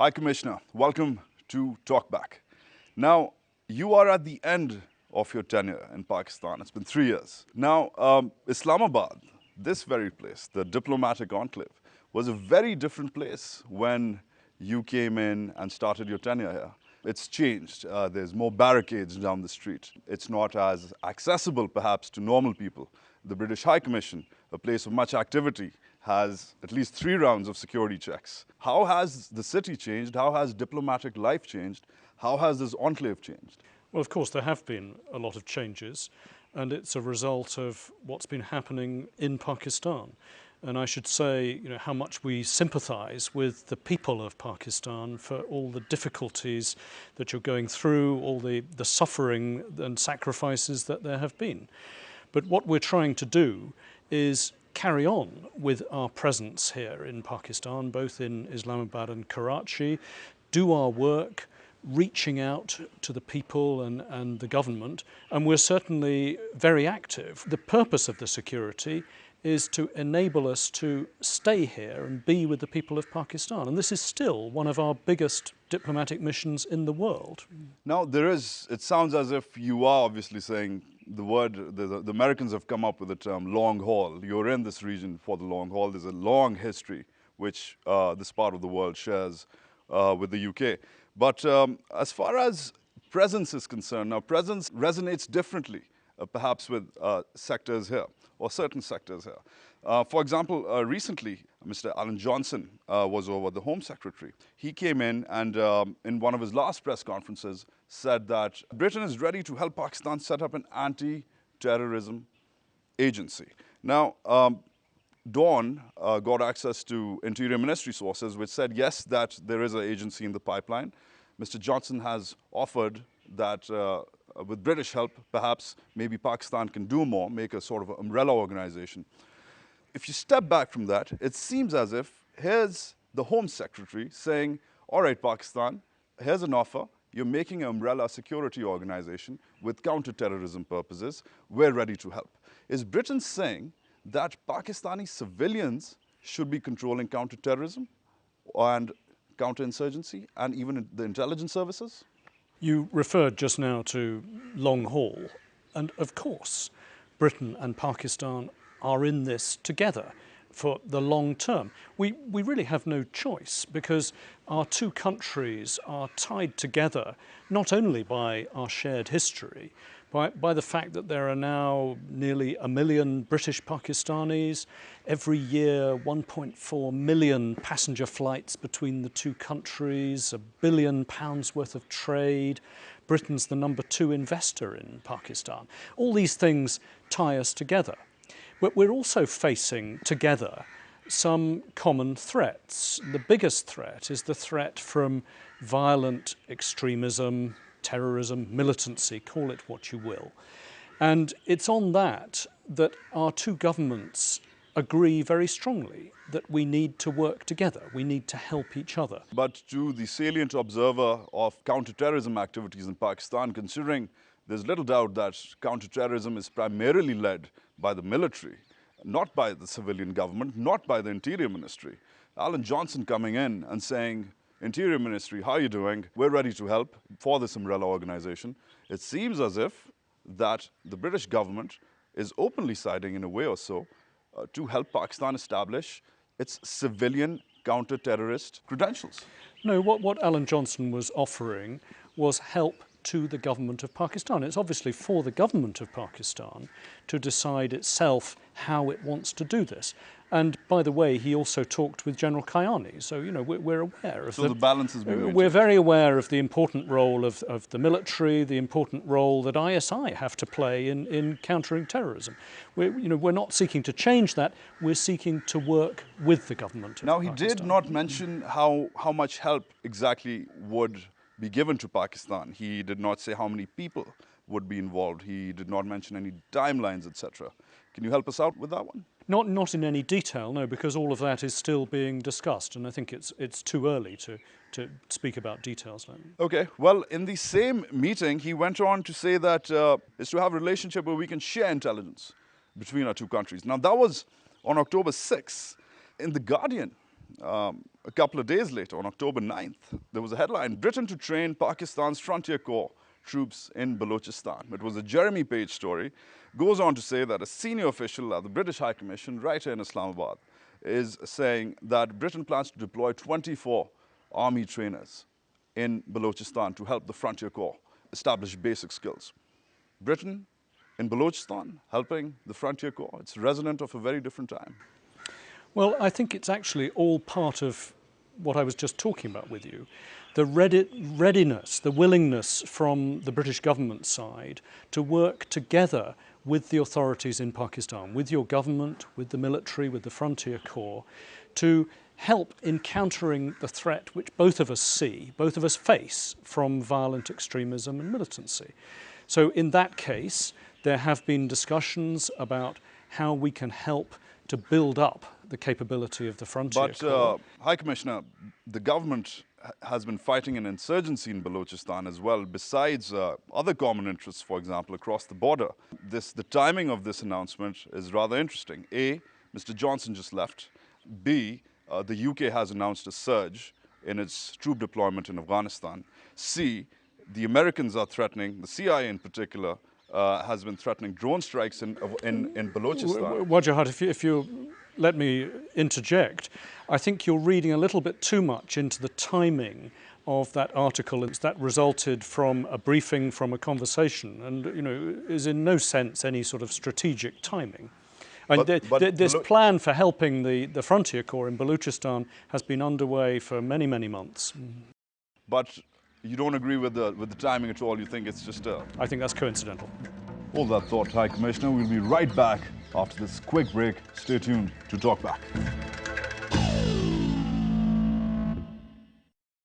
Hi, Commissioner. Welcome to TalkBack. Now, you are at the end of your tenure in Pakistan. It's been 3 years. Now, Islamabad, this very place, the diplomatic enclave, was a very different place when you came in and started your tenure here. It's changed. There's more barricades down the street. It's not as accessible, perhaps, to normal people. The British High Commission, a place of much activity, has at least 3 rounds of security checks. How has the city changed? How has diplomatic life changed? How has this enclave changed? Well, of course, there have been a lot of changes, and it's a result of what's been happening in Pakistan. And I should say, how much we sympathise with the people of Pakistan for all the difficulties that you're going through, all the suffering and sacrifices that there have been. But what we're trying to do is carry on with our presence here in Pakistan, both in Islamabad and Karachi, do our work, reaching out to the people and the government, and we're certainly very active. The purpose of the security is to enable us to stay here and be with the people of Pakistan. And this is still one of our biggest diplomatic missions in the world. Now, it sounds as if you are obviously saying the Americans have come up with the term long haul. You're in this region for the long haul. There's a long history which this part of the world shares with the UK. But as far as presence is concerned, now presence resonates differently, perhaps with sectors here, or certain sectors here. For example, recently, Mr. Alan Johnson was over, the Home Secretary. He came in and in one of his last press conferences said that Britain is ready to help Pakistan set up an anti-terrorism agency. Now, Dawn got access to Interior Ministry sources which said, yes, that there is an agency in the pipeline. Mr. Johnson has offered that with British help, perhaps maybe Pakistan can do more, make a sort of umbrella organization. If you step back from that, it seems as if here's the Home Secretary saying, all right, Pakistan, here's an offer. You're making an umbrella security organization with counter-terrorism purposes. We're ready to help. Is Britain saying that Pakistani civilians should be controlling counter-terrorism and counter-insurgency and even the intelligence services? You referred just now to long haul, and of course, Britain and Pakistan are in this together for the long term. We really have no choice because our two countries are tied together not only by our shared history, by the fact that there are now nearly 1 million British Pakistanis, every year 1.4 million passenger flights between the two countries, £1 billion worth of trade. Britain's the number 2 investor in Pakistan. All these things tie us together. But we're also facing together some common threats. The biggest threat is the threat from violent extremism, terrorism, militancy, call it what you will. And it's on that our two governments agree very strongly that we need to work together, we need to help each other. But to the salient observer of counter-terrorism activities in Pakistan, considering there's little doubt that counter-terrorism is primarily led by the military, not by the civilian government, not by the Interior Ministry. Alan Johnson coming in and saying, Interior Ministry, how are you doing? We're ready to help for this umbrella organization. It seems as if that the British government is openly siding in a way or so to help Pakistan establish its civilian counter-terrorist credentials. No, what Alan Johnson was offering was help to the government of Pakistan. It's obviously for the government of Pakistan to decide itself how it wants to do this. And by the way, he also talked with General Kayani, so we're aware of the balance has been maintained. We're very aware of the important role of the military, the important role that ISI have to play in countering terrorism. We're not seeking to change that, we're seeking to work with the government of Now, Pakistan. he did not mention how much help exactly would be given to Pakistan. He did not say how many people would be involved. He did not mention any timelines, etc. Can you help us out with that one? Not in any detail, no, because all of that is still being discussed, and I think it's too early to speak about details now. Okay, well, in the same meeting, he went on to say that it's to have a relationship where we can share intelligence between our two countries. Now, that was on October 6th. In The Guardian, a couple of days later, on October 9th, there was a headline, Britain to train Pakistan's frontier corps troops in Balochistan. It was a Jeremy Page story. Goes on to say that a senior official at the British High Commission right here in Islamabad is saying that Britain plans to deploy 24 army trainers in Balochistan to help the frontier corps establish basic skills. Britain in Balochistan helping the frontier corps. It's resonant of a very different time. Well, I think it's actually all part of what I was just talking about with you. The readiness, the willingness from the British government side to work together with the authorities in Pakistan, with your government, with the military, with the frontier corps, to help in countering the threat which both of us see, both of us face from violent extremism and militancy. So in that case, there have been discussions about how we can help to build up the capability of the frontier corps. But, High Commissioner, the government has been fighting an insurgency in Balochistan as well, besides other common interests, for example, across the border. The timing of this announcement is rather interesting. A, Mr. Johnson just left. B, the UK has announced a surge in its troop deployment in Afghanistan. C, the Americans are threatening, the CIA in particular, has been threatening drone strikes in Balochistan. Wajahat, if you let me interject, I think you're reading a little bit too much into the timing of that article that resulted from a briefing, from a conversation, and is in no sense any sort of strategic timing. And this plan for helping the frontier corps in Balochistan has been underway for many, many months. But you don't agree with the timing at all? You think it's just I think that's coincidental. Hold that thought, High Commissioner. We'll be right back after this quick break. Stay tuned to TalkBack.